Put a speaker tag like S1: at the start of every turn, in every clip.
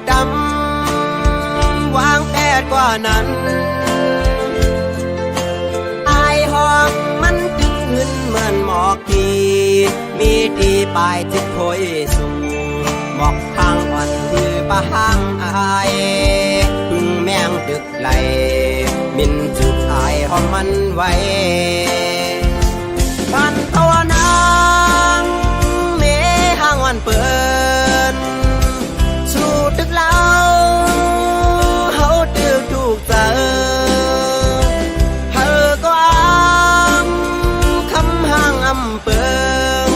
S1: ดำวางแผนกว่านั้นอายห้องมันจึงขึ้นเหมือนหมอกทีมีดีปลายจิตโคยสูงหมอกทางอ่อนคือปะห้างอายพึ่งแมงดึกไหลมินจุดอายห้องมันไว้พันตัวนางเมห้างวันเปิดสู่ตึกเล่าเฮาตึกถูกเจอเธอก็คำห้างอำเปิง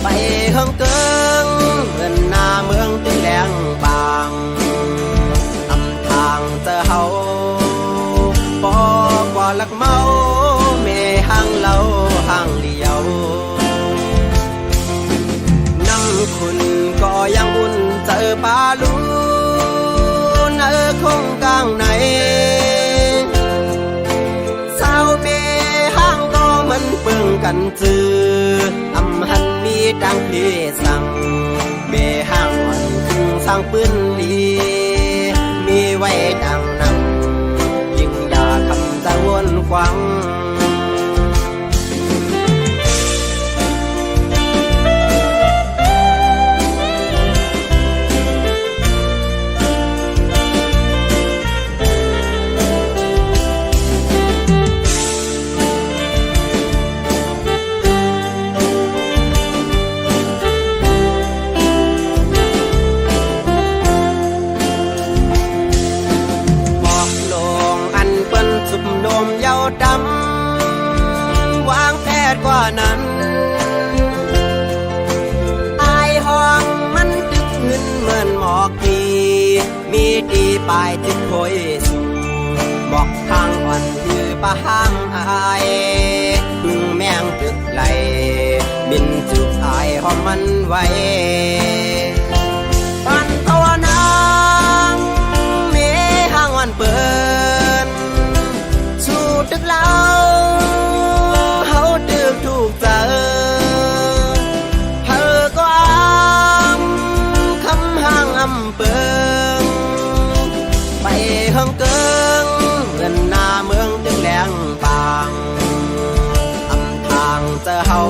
S1: ไปเฮิงเกิงเงินหน้าเมืองตึงแดงบางอำทางเจอเฮาปอกว่าลักเมาเมห้างเล่าห้างเลียวน้ำคุณก็ยังอุ่นเจอปลาลูนคงกลางไหนสาวเมห้างก็มันเปิงกันจืออำหันมีดังพี่สั่งเมห้างวันคึงสร้างปืนลีมีไว้ดังนำยิ่งด่าคำจะวนควังเยาดำวางแผนกว่านั้นอายห้องมันดึกขึ้นเหมือนหมอกทีมีดีปลายจิตโคยสูงหมอกทางอ่อนคือปะห้างอายพึ่งแมงตึกไหลบินจุกอายห้องมันไว้ปันตัวนางเมห้างวันเปิดตึกเล่าเฮาตึกถูกเจอเธอก็คำห้างอำเปิงไปเฮิงเกิงเงินหน้าเมืองตึงแดงบางอำทางเจอเฮา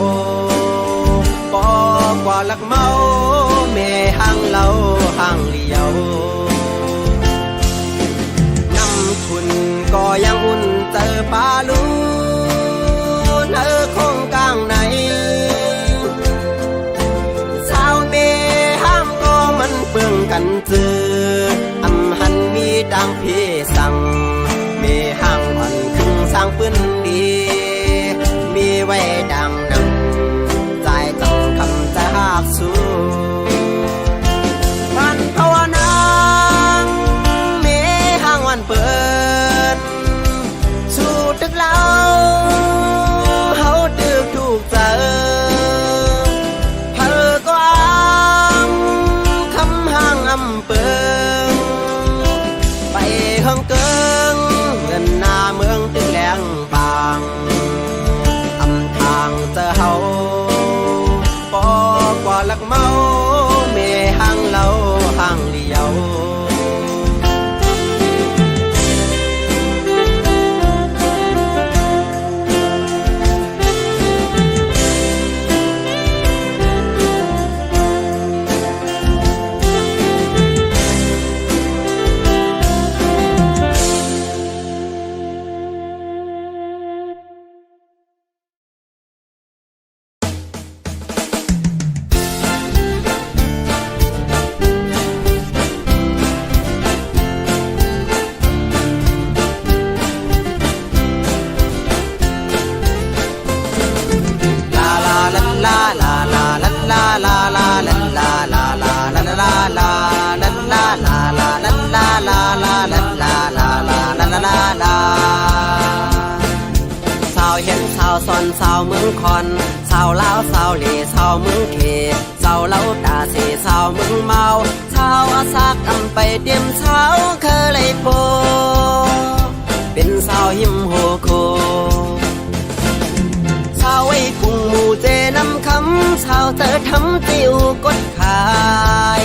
S1: ปอกว่าลักเมาเมห้างเล่าห้างเลียวน้ำคุณก็ยังอุ่นเจอปลาลูนคงกลางไหนสาวเมห้ามก็มันเปื้องกันจืออำหันมีดังพี่สั่งเมห้างอ่อนคึงสร้างปืนดีมีไว้ดังนำใจจังคำจะหากสู้พันภาวนางเมห้างวันเปิดตึกเล่าเฮาตึกถูกเจอเธอก็คำห้างอำเปิงไปเฮิงเกิงเงินหน้าเมืองตึงแดงบางอำทางเจอเฮาปอกว่าลักเมาเมห้างเล่าห้างเลียวซอนสาวเมืองคอนสาวลาวสาวเหล่สาวเมืองเขสาวเล่าตาเสสาวเมืองเมาสาวอาซากอำไปเตรียมสาวเคยเลยโปเป็นสาวหิมโฮโคสาวไอ้กุ้งหมูเจน้ำคำสาวเธอทำติวกดขาย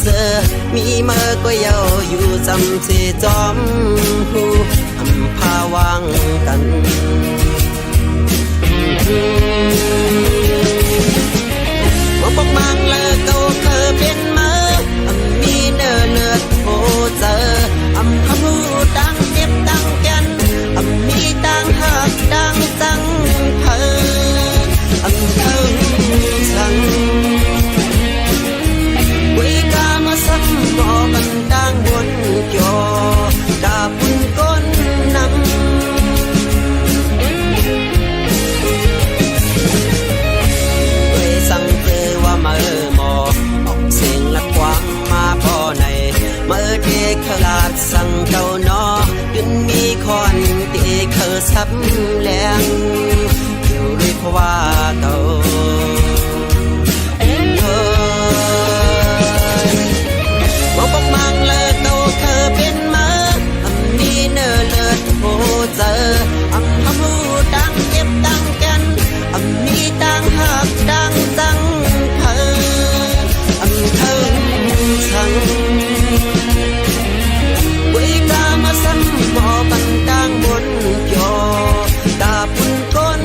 S1: เสือมีเมื่อก็เยาอยู่จำที่จอมหูอำพาวางกันว่าปกมังเลิกเก่าเคยเป็นเมื่อมีเนื้อเลือดโอเจอคำพูดดังเจ็บดังกันมีดังหักดังจังเพอเธอสั่งวิกามาสักหมอมันดังบนจอดาบุญก้นนำสั่งเจอว่าเมื่อหมอออกเสียงละกว้างมาพอในเมื่อเด็กขลาดสั่งเจ้านอขึ้นมีคอนเด็กเคยซับแรงเกี่ยวด้วยเพราะว่าเก่าว่าปกมังเลิกเก่าเคยเป็นมามีเนื้อเลือดโอเจอคำพูดดังเจ็บดังกันมีดังหักดังจังเพอเธอสั่งวิกามาสั่งหมอบันดังบนจอดาบุญก้น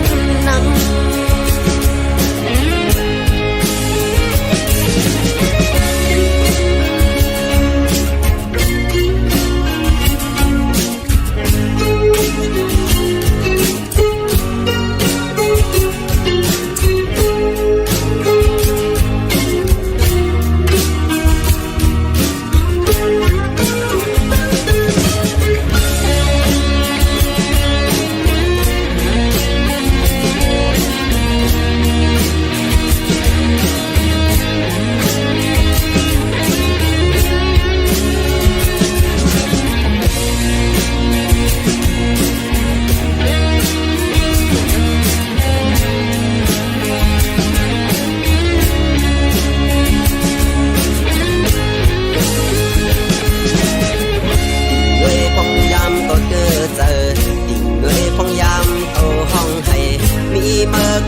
S1: นำ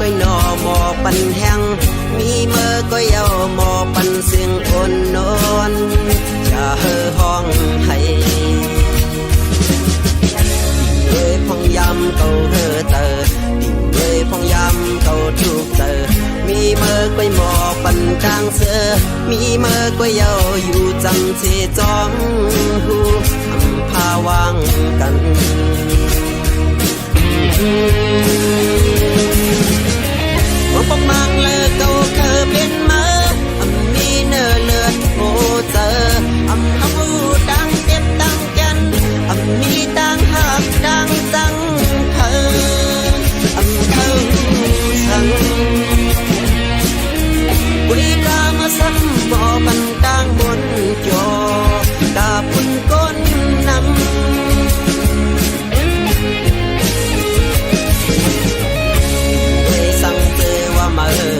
S1: ก้อยนอหมอปันแห้งมีเมื่อก้อยเอาหมอปันเสียงอ่อนนอนจะเฮ่อห้องให้เลยพองยำเก่าเฮ่อเตอดิ่งเลยพองยำเก่าทุกเตอมีเมื่อก้อยหมอปันกลางเสือมีเมื่อก้อยเอาอยู่จังเสจอมหูอำพาวางกันว่าปกมังเลิกเก่าเคยเป็นมามีเนื้อเลือดโอเจอคำพูดดังเจ็บดังกันมีดังหักดังจังเพอเธอสั่งวิกามาสักหมอบันดังบนจอดาบุญก้นนำเมื่อ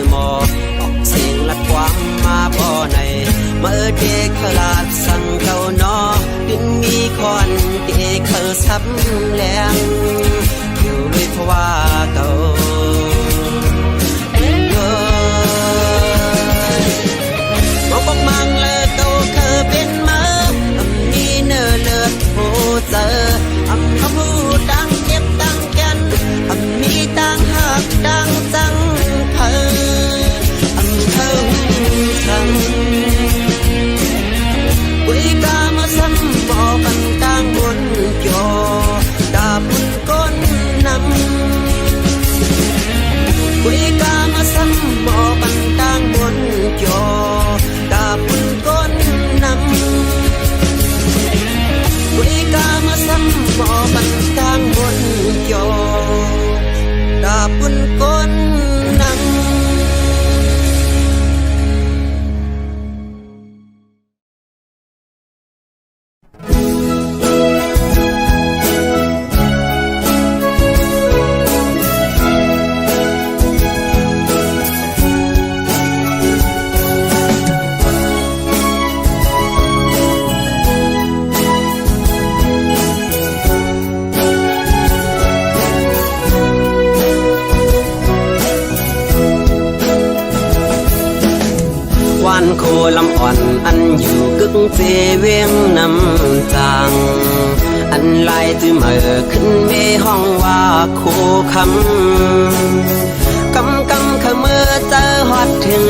S1: โคลำอ่อนอันอยู่กึกเจเวียงน้ำจางอันลายจือเมื่อขึ้นเมห้องว่าโคคำกำขมือเจอฮอดถึง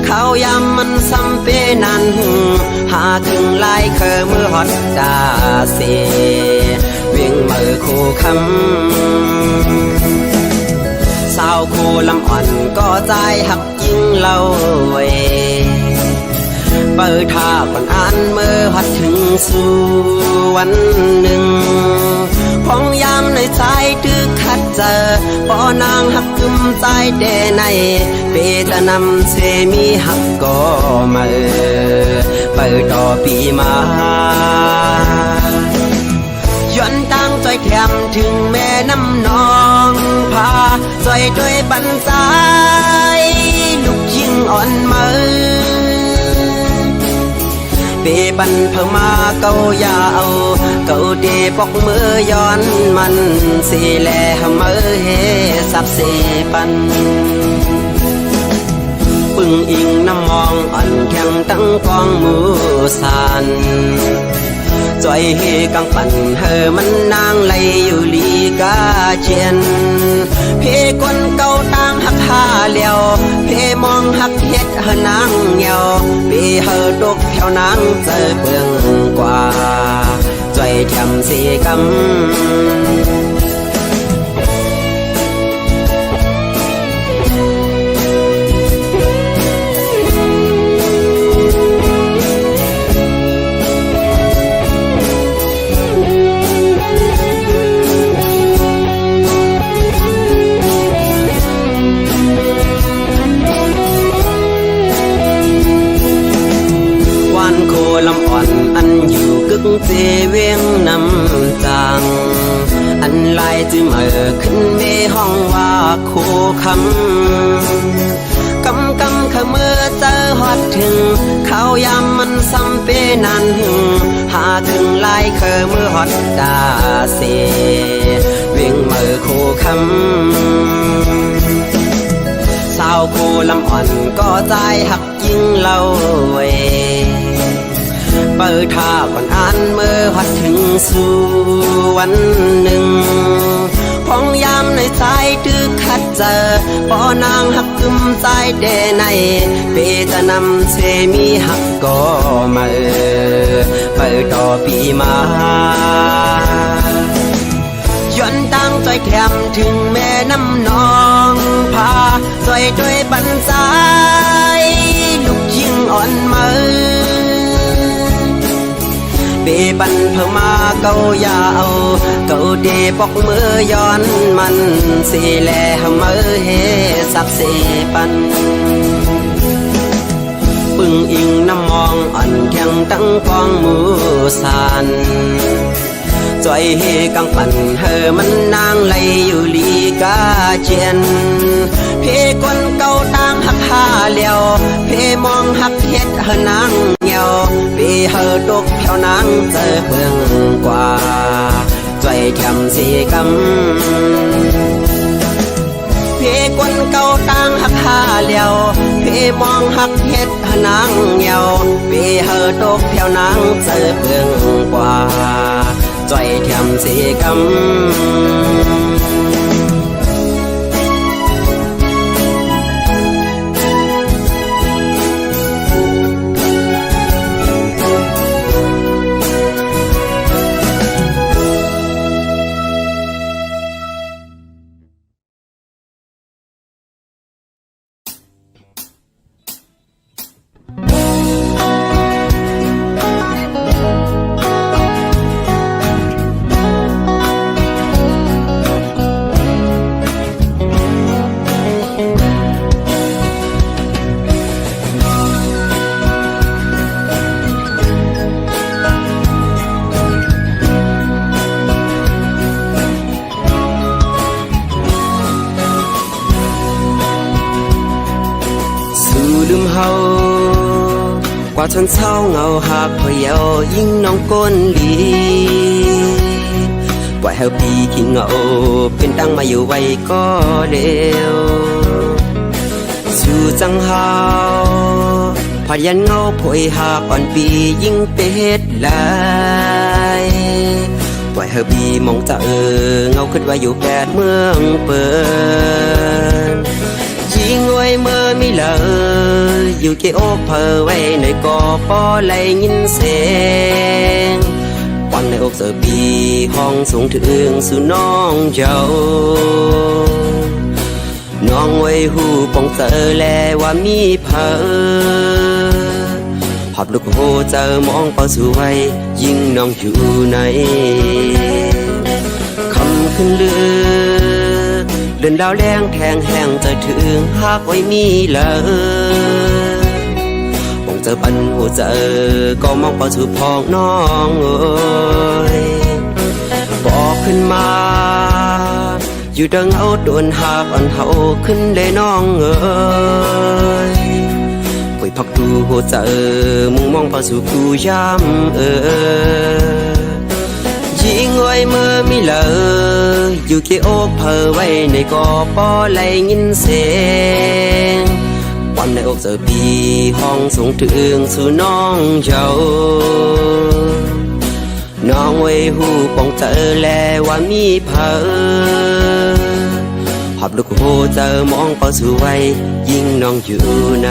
S1: เขายามมันซ้ำเปนันหาถึงลายเคอมือฮอดดาเสเวียงเมื่อโคคำสาวโคลำอ่อนก็ใจหักยิ่งเล่าไว้เปิดท่าก่อนอ่านเมื่อฮัดถึงสู่วันหนึ่งพองยามในใจตึกขัดเจอปอนางหักกึมใจแด่ในเปตนำเสมีหักก็มาเปิดต่อปีมาย้อนตั้งใจแถมถึงแม่น้ำนองพาใจด้วยบันสายลูกยิ่งอ่อนมือเปบันเพิ่มมาเกายาเอาเกาเดปอกมือย้อนมันสีแลมือเฮสับเสปันปึงอิงน้ำมองอ่อนแข็งตั้งกองมือสันจอยเฮกังปั่นเฮมันนางไหลอยู่ลีกาเจียนเพกวนเก่าต่างหักหาเลียวเพมองหักเฮ็ดเฮนางเหี่ยวเพเฮดกแถวนางเจอเปืองกว่าจอยแถมสีกำลำอ่อนอันอยู่กึกเจเวียงน้ำจางอันลายจือเมื่อขึ้นเมห้องว่าโคคำขมือเจอฮอดถึงเขายามมันซ้ำเปนันหาถึงลายเคอมือฮอดดาเสเวียงเมื่อโคคำสาวโคลำอ่อนก็ใจหักยิ่งเล่าไว้เปิดท่าก่อนอ่านเมื่อฮัดถึงสู่วันหนึ่งพองยามในใจตึกขัดเจอปอนางหักกึมใจแด่ในเปตนำเสมีหักก็มาเปิดต่อปีมาย้อนตั้งใจแถมถึงแม่น้ำนองพาใจด้วยบันสายลูกยิ่งอ่อนมือเปบันเพิ่มมาเกายาเอาเกาเดปอกมือย้อนมันสีแลมือเฮสับเสปันปึงอิงน้ำมองอ่อนแข็งตั้งกองมือสันจอยเฮกังปั่นเฮมันนางไหลอยู่ลีกาเจียนเพกวนเก่าต่างหักหาเลียวเพมองหักเฮ็ดเฮนางเหี่ยวเพเฮดกแถวนางเจอเปืองกว่าจอยแถมสีกำเพกวนเก่าต่างหักหาเลียวเพมองหักเฮ็ดเฮนางเหี่ยวเพเฮดกแถวนางเจอเปืองกว่าจอยแถมสีกำลืมเฮากว่าชนเศร้าเงาหักพอเยายิ่งน้องก้นลีปล่อยเฮาปีขี้เงาเป็นตั้งมาอยู่ไว้ก็เร็วสู่จังเฮาพ ผัดยันเงาผอยหากอ่อนปียิ่งเป็ดลายปล่อยเฮอบีมองจะเงาขึ้นว่าอยู่แปดเมืองเปิดยิงไว้เมื่อมีเลยอยู่เกโอกเพอไว้ในกอปอไหลยินเสียงวันในอกเสือปีห้องสูงถึงสู่น้องเจ้าน้องไว้หูปองเจอแลว่ามีเพอหอบลูกโหเจอมองเป่าสู่ไว้ยิ่งน้องอยู่ในคำขึ้นเลือเดินดาวแรงแทงแห้งจะถึงหากไว้มีเลยปองเจอปันหัวเจอก็มองเป่าสู่พองน้องเอ้ยบอกขึ้นมาอยู่ดังเอาโดนหากอ่อนเฮาขึ้นได้น้องเอ้ยป่วยพักดูหัวใจมุ่งมองเป่าสู่ผู้ย้ำยิงไว้เมื่อมีเลยอยู่เกโอกเพอไว้ในกอปอไหลยินเสียงวันในอกเจอปีห้องสูงถึงสู่น้องเจ้าน้องไว้หูปองเจอแลว่ามีเพอหอบลูกโหเจอมองเป่าสู่ไว้ยิ่งน้องอยู่ใน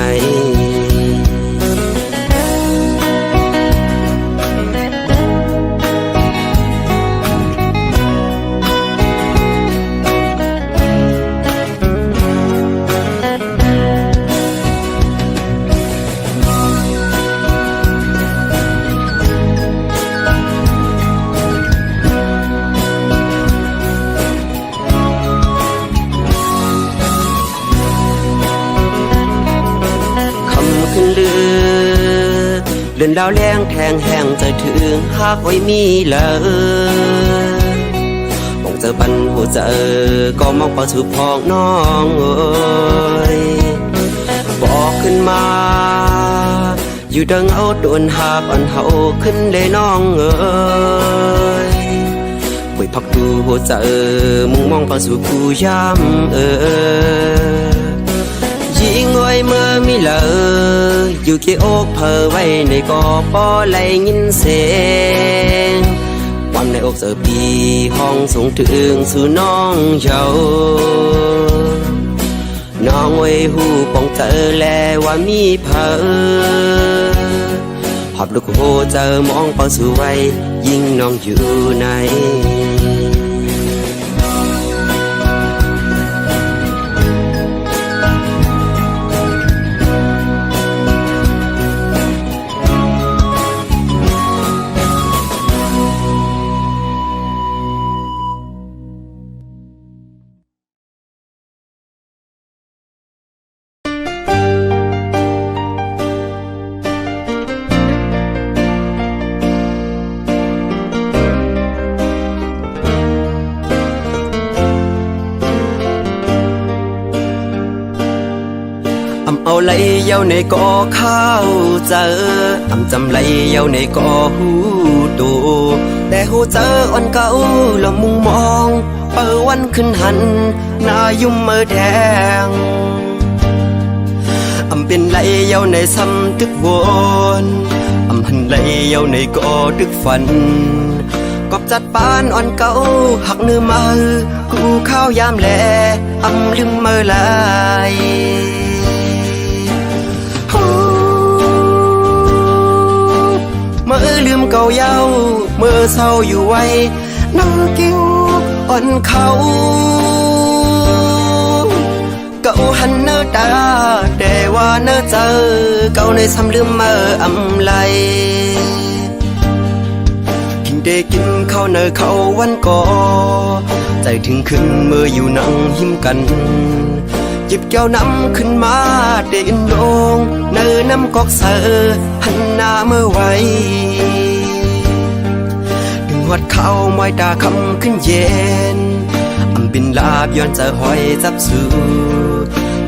S1: เดินดาวแรงแทงแห้งจะถึงหากไว้มีเลยมองเจอปันหัวเจอก็มองเป่าสู่พองน้องเอ้ยบอกขึ้นมาอยู่ดังเอาโดนหากอ่อนเฮาขึ้นได้น้องเอ้ยป่วยพักดูหัวเจอมุ่งมองเป่าสู่ผู้ย้ำยิงไว้เมื่อมีเลยอยู่เกโอกเพอไว้ในกอปอไหลยินเสียงวันในอกเสือปีห้องสูงถึงสู่น้องเจ้าน้องไว้หูปองเจอแลว่ามีเพอหอบลูกโหเจอมองเป่าสู่ไว้ยิ่งน้องอยู่ในเอาไหลเย้าในกอข้าวเจอจำไหลเย้าในกอหูตูแต่หูเจออ่อนเก่าละมุงมองเปิดวันขึ้นหันหน้ายุ่มเมื่อแดงเป็นไหลเย้าในซ้ำตึกวนหันไหลเย้าในกอตึกฝันกอบจัดปานอ่อนเก่าหักเนื้อมือกูข้าวยามแลลืมเมื่อไหลเมื่อลืมเก่าเย้าเมื่อเศร้าอยู่ไว้นั่งกิ้วอ่อนเขาเก่าหันเนื้อตาแต่ว่าเนื้อเจอเก่าในซ้ำลืมเมื่อไหลกินได้กินข้าวเนื้อเขาวันก่อใจถึงขึ้นเมื่ออยู่นั่งหิมกันหยิบแก้วน้ำขึ้นมาเดินลงเนื้อน้ำกอกเสือหันหน้าเมื่อไว้ดึงหัดเข้ามอยตาคำขึ้นเย็นบินลาบย้อนจะหอยจับสู่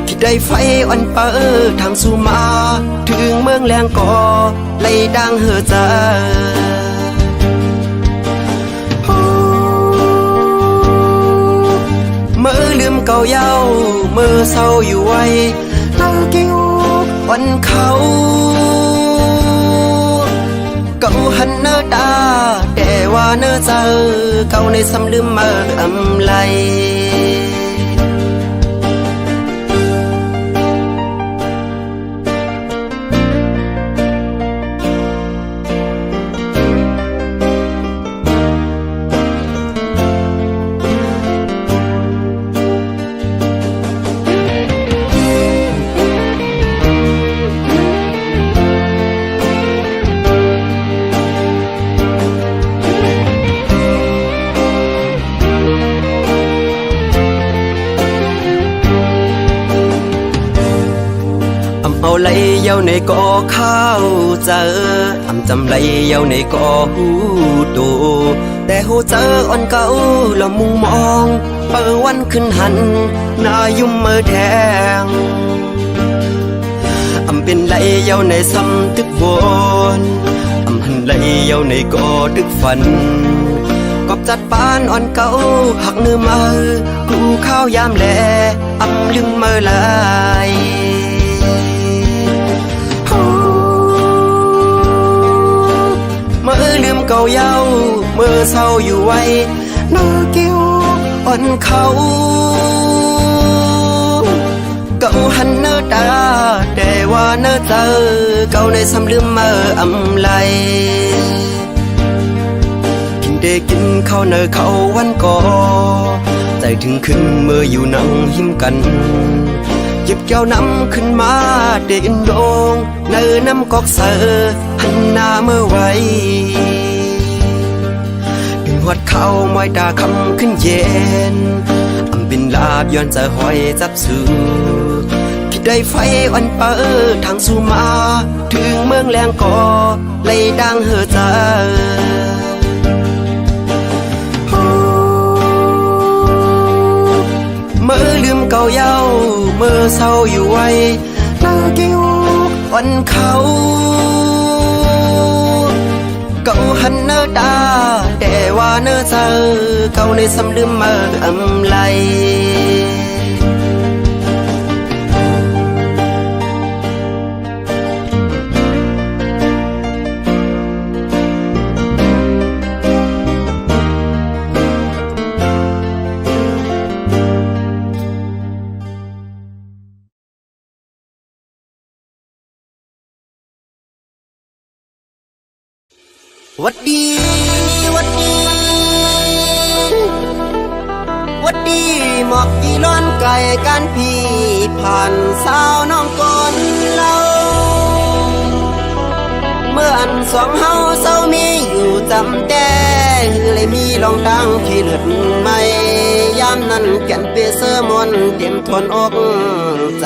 S1: คิดได้ไฟอ่อนเปิดทางสู่มาถึงเมืองแรงก่อไล่ดังเหือใจเมื่อลืมเก่าเย้าเมื่อเศร้าอยู่ไว้นั่งกิ้ววันเขา เนื้อเจอเก่าในซ้ำลืมมาอำไลเอาไหลเย้าในก่อข้าวเจอจำไหลเย้าในก่อหูตูแต่หูเจออ่อนเก่าละมุงมองเปิดวันขึ้นหันหน้ายุ่มเมื่อแดงเป็นไหลเย้าในซ้ำตึกวนหันไหลเย้าในก่อตึกฝันกอบจัดปานอ่อนเก่าหักเนื้อมือกูข้าวยามแลลืมเมื่อไหลเมื่อลืมเก่าเย้าเมื่อเศร้าอยู่ไว้เนื้อเกี้ยวอ่อนเขาเก่าหันเนื้อตาแต่ว่าเนื้อเจอเก่าในซ้ำลืมเมื่ออำไลกินได้กินข้าวเนื้อเขาวันก่อใจถึงขึ้นเมื่ออยู่นั่งหิมกันหยิบแก้วน้ำขึ้นมาเดินโดงเนื้อน้ำกอกเสือหันหน้าเมื่อไว้ดึงหัดเข้ามอยตาคำขึ้นเย็นบินลาบย้อนจะหอยจับสูคิดได้ไฟวันเปิดทางสู่มาถึงเมืองแรงก่อเลยดังเหือใจเมื่อลืมเก่าเย้าเมื่อเศร้าอยู่ไว้หน้าเกี้ยวอ่อนเขาเก่าหันเนื้อตาแต่ว่าเนื้อเจอเก่าในซ้ำลืมเมื่ออำไลวัดดีวัดดีวัดดีหมอกกี่ล้อนไก่กันพี่ผ่านสาวน้องก่อนเราเมื่ออันสองเฮาเศร้ามีอยู่จำแต่เลยมีลองดังที่เลือดไม่ยามนั้นแก่นเปเสอมนเต็มทนอกใจ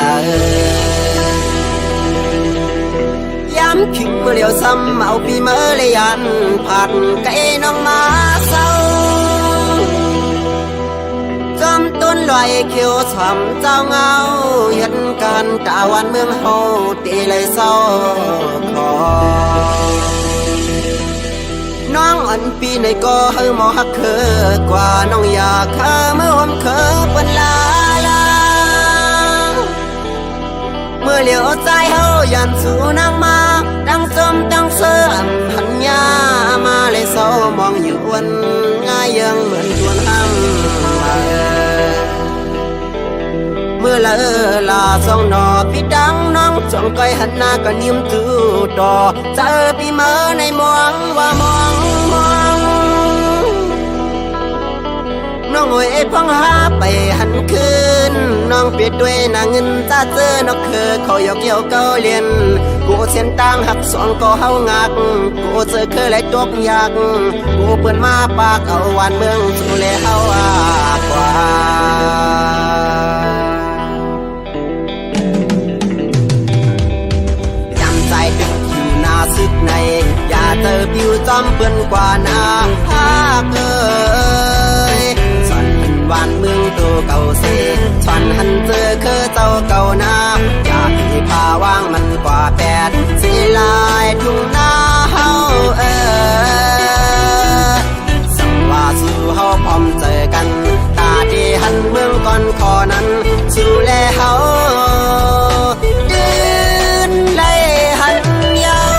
S1: ย้ำขิงเมื่อเลี้ยวซ้ำเอาปีเมื่อเลยยันผ่านไก่น้องมาเศร้าจอมต้นลอยเขียวฉ่ำเจ้าเงาเห็นการตาวันเมืองเฮาตีเลยเศร้าคอน้องอันปีในก็เฮาหมอฮักเคอกว่าน้องอยากเคอเมื่อหอมเคอเปิ้นลาเมื่อเหลียวใจเฮายันสู่นางมาตั้งจมตั้งเสื่อมหันยามาเลยเศร้ามองอยู่วันง่ายยังเหมือนชวนห้ำเมื่อละลาสองนอพี่ดังน้องจ้องก้อยหันหน้าก็นิ่มตู้ต่อเจอพี่เมื่อในมองว่ามองน้องโอยพังหาไปหันคืนน้องเปียดด้วยนางเงินจ้าเจอนกคือเขายกเกี่ยวเกาเลียนกูเส้นต่างหักสองก็เฮางักกูเจอคือไรตกยากกูเปิดมาปากเอาวันเมืองสู่เลเฮากว่าจำใจดึกอยู่หน้าซึกในอย่าเจอผิวจอมเปื้อนกว่าหน้าภาคเลยวันเมืองตัวเก่าเสียฉันหันเจอคือเจ้าเก่านาอยากให้พาวางมันกว่าแปดสีลายทุ่งนาเฮาสังว่าสู่เฮาพร้อมเจอกันตาที่หันเมืองก่อนขอนั้นสู่แลเฮาเดินไล่หันยาว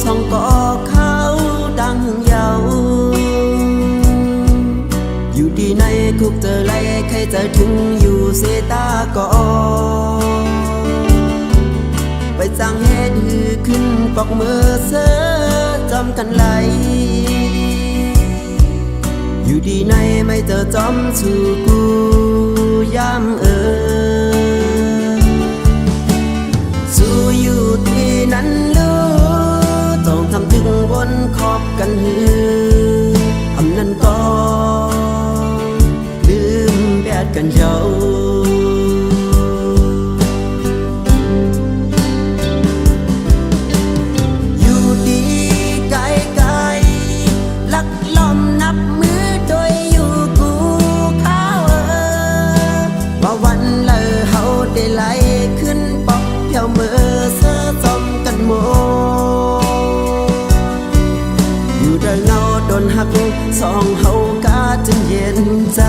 S1: สองก่อเขาดังหึงเยาอยู่ดีในคุกเจอไรใครจะถึงอยู่เสตาก่อไปจ้างเหตุหือขึ้นปอกมือเสือจำกันไหลอยู่ดีในไม่เจอจอมสู่กูยามสู่อยู่ที่นั้นลูต้องทำถึงวนขอบกันหืออำนั้นก็ลืมแบดกันเจ้าอยู่ดีไกลไกลลักล้อมนับมือโดยอยู่กูเขาว่าวันเลยเฮาได้ไหลขึ้นปอกเพียวมือเสื้อจมกันโมอยู่เดินเงาโดนหักสองเฮากาจนเย็นใจ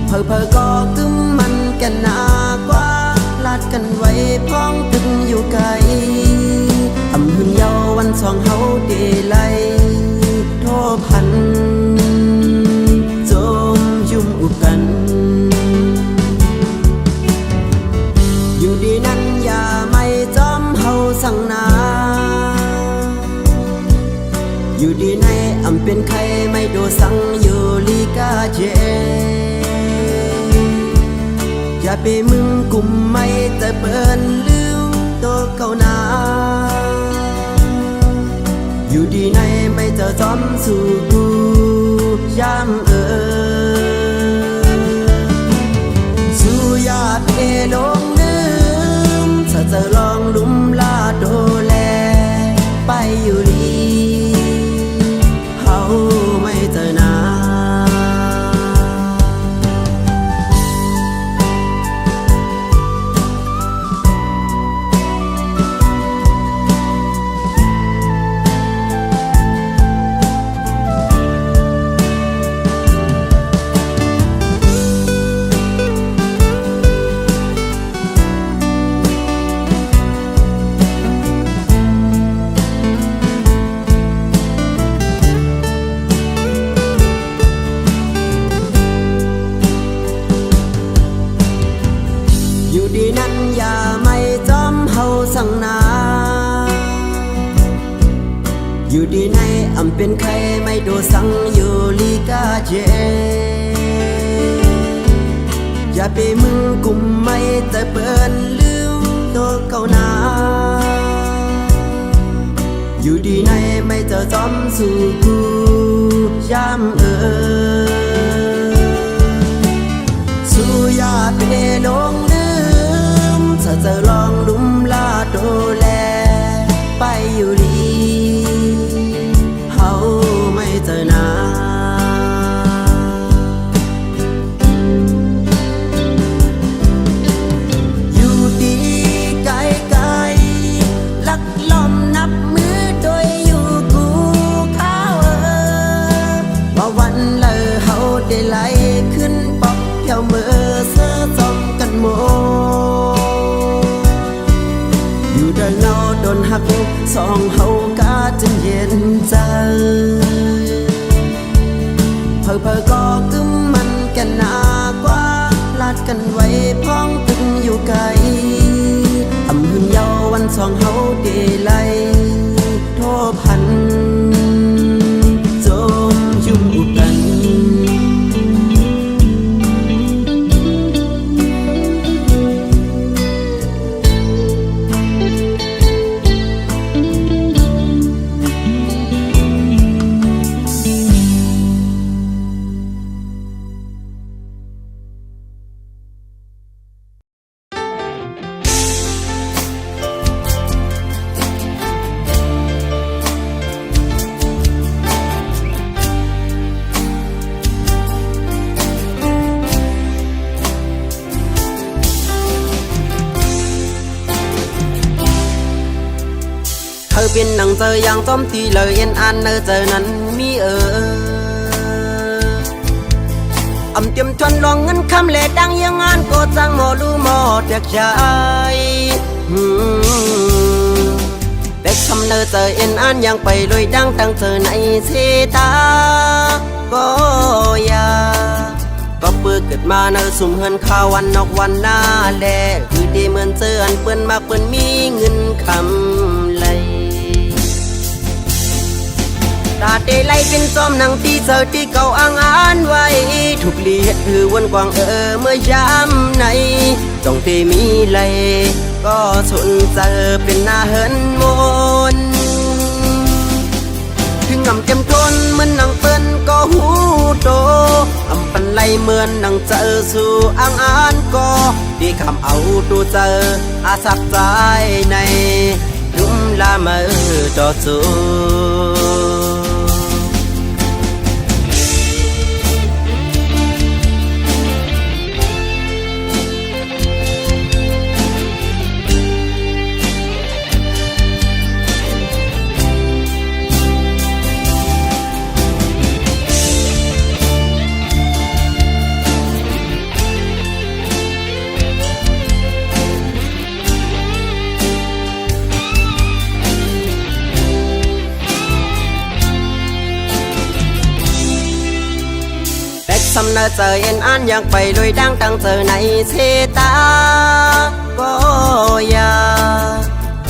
S1: เพอก็กึมมันกันหนากว่าลาดกันไว้พ้องตึงอยู่ไกลอำหึงเยาวันสองเฮาเดไลโทพันจมยุ่มอุบกันอยู่ดีนั้นอย่าไม่จอมเฮาสั่งนาอยู่ดีในอำเป็นใครไม่โดสั่งอยู่ลีกาเจอย่าไปมึงกุมไม่แต่เปิ้นลืมตัวเก่านาอยู่ดีในไม่เจอจอมสู่กูยามสู่ญาติลงลืมถ้าจะลองลุมลาโดแลไปอยู่ลีเฮาไม่เจอนาอยู่ดีนั้นอย่าไม่จอมเฮาสั่งนาอยู่ดีในอำเป็นใครไม่โดสั่งอยู่ลีกาเจอย่าไปมึงกุมไม่แต่เปิ้นลืมตัวเก่านาอยู่ดีในไม่เจอจอมสู่กูยามสู่ญาติลงถ้าจะลองลุมลาโดแลไปอยู่ลีเฮาไม่เจอนาอยู่ดีไกลไกลลักล้อมนับมือโดยอยู่กูเขาว่าวันเลยเฮาได้ไหลขึ้นปอกเพียวมือเสื้อจมกันโมอยู่เดินเงาโดนหักสองเฮากาจนเย็นใจเพอก็กึมมันกันหนากว่าลาดกันไว้พ้องตึงอยู่ไกลอำหึงเยาวันสองเฮาเดไลโทพันจมยุ่มอุบกันเป็นหนังเจออย่างต้มตีเลยเย็นอันเนอเจอนั้นมีอำเตรียมทวนลองเงินคำเล่ดังยังงานก็จังหมอรู้หมอเด็กใจ ด็กทำเนอเจอเอ็นอันยังไปลอยดังตั้งเธอในเสตาก็ยาก็เปิดเกิดมาเนอสุ่มเฮินข้าววันนอกวันหน้าแลคือดีเหมือนเจออันเปิ้นมากเปิ้นมีเงินคำไหลตาเตไลเป็นจอมหนังที่เจอที่เก่าอ่างอ่านไว้ถูกเลียดถือวันกวางเมื่อยามไหนจ้องเตมีไหลก็สนเจอเป็นหน้าเฮินมนถึงงำเต็มทนเหมือนนางเปิ้นก็หูโตอำปันไหลเหมือนนางเจอสู่อ่างอ่านก็ดีคำเอาตัวเจออาสักใจในลุ่มลามาจอจูสำเนาเจอเอ็นอันอยากไปลอยดังตั้งเจอในเสตาก็ยา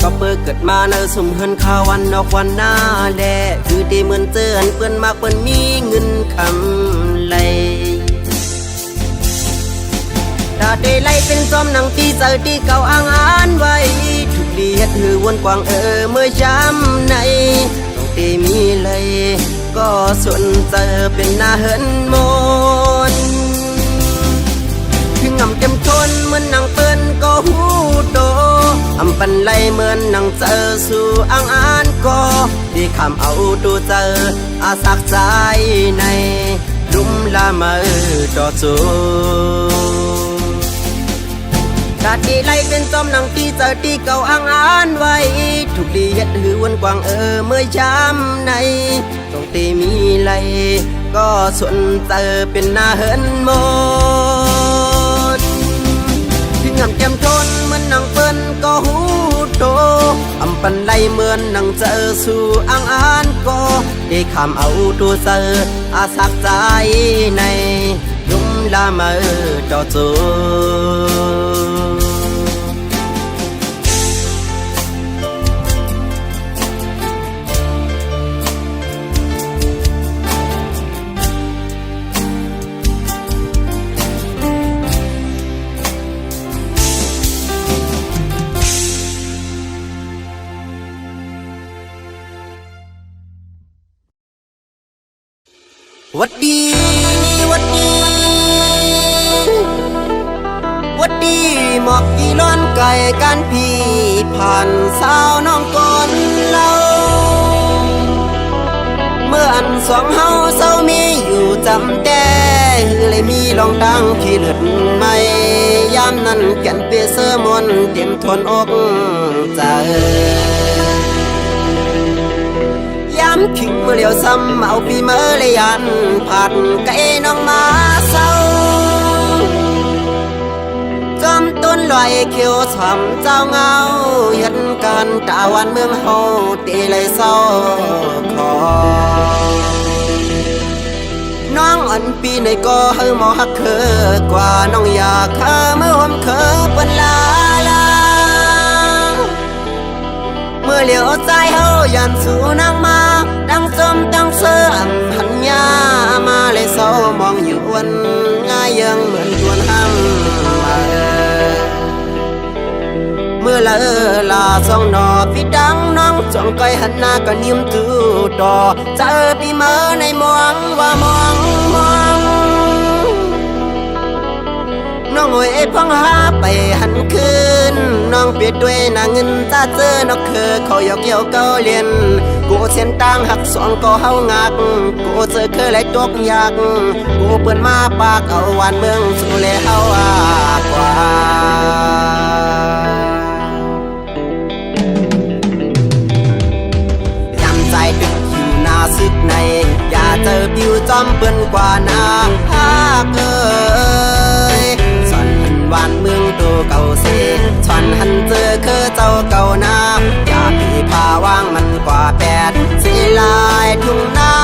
S1: ก็เปิดเกิดมาเนอสุ่มเฮินข้าววันนอกวันหน้าแลคือดีเหมือนเจออันเปิ้นมากเปิ้นมีเงินคำไหลตาได้ไล่เป็นจอมหนังที่เจอที่เก่าอ่างอ่านไว้ถูกเลียดหือวนกวางเมื่อย้ำในต้องเตมีเลยก็สนเจอเป็นหน้าเฮินมนถึงงำเต็มทนเหมือนนางเปิ้นก็หูโตอำปันไหลเหมือนนางเจอสู่อ่างอ่านก็ดีคำเอาตัวเจออาสักใจในลุ่มลามาจอจูตาที่ไหลเป็นจอมหนังที่เจอที่เก่าอ่างอ่านไว้ถูกเลียดหือวนกวางเมื่อยามในต้องเตมีไหลก็สนเจอเป็นหน้าเฮินหมดถึงงำแก้มทนเหมือนนางเปิ้นก็หูโตอำปันไหลเหมือนนางเจอสู่อ่างอ่านก็ได้คำเอาตัวเจออาสักใจในลุ่มลามาจอจูวัดดีวัดดีวัดดีหมอกกี่ล้อนไก่กันพี่ผ่านสาวน้องก่อนเล่าเมื่ออันสองเฮาเศร้ามีอยู่จำแต่เลยมีลองดังขี้เลือดไม่ยามนั้นแก่นเปียเสื้อมนเต็มทนอกใจย้ำถึงเมื่อเลี้ยวซ้ำเอาปีเมื่อเลยยันผัดไก่น้องมาเศร้าจอมต้นลอยเขียวฉ่ำเจ้าเงาเห็นกันตาวันเมืองเฮาตีเลยเศร้าคอน้องอันปีในก็เฮาหมอฮักเคอกว่าน้องอยากข้าเมื่อผมเคยเป็นลาเมื่อเหลียวใจเฮายันสู่นางมาดังจมดังเสื่อมหันยามาเลยเศร้ามองอยู่วันง่ายยังเหมือนทวนห้ำมาเมื่อละลาสองนอพี่ดังน้องจ้องก้อยหันหน้าก็นิ่มตูต่อเจอพี่เมื่อในมองว่ามองน้องโอยพังหาไปหันคืนน้องเปียดด้วยนางเงินตาเจอนอกคือเขาหยอกเกี่ยวเก้าเลียนกูเส้นต่างหักสองก็เฮางักกูเจอเคยไหลตกยากกูเปิ่นมาปากเอาวันเมืองสู่แลเฮากว่ายำใจดึกอยู่หน้าซึกในอย่าเจอผิวจอมเปิ้นกว่านาหากเอ้ยวันเมืองตัวเก่าเสชวนหันเจอคือเจ้าเก่านาอย่าพี่พาวา ทุ่งนา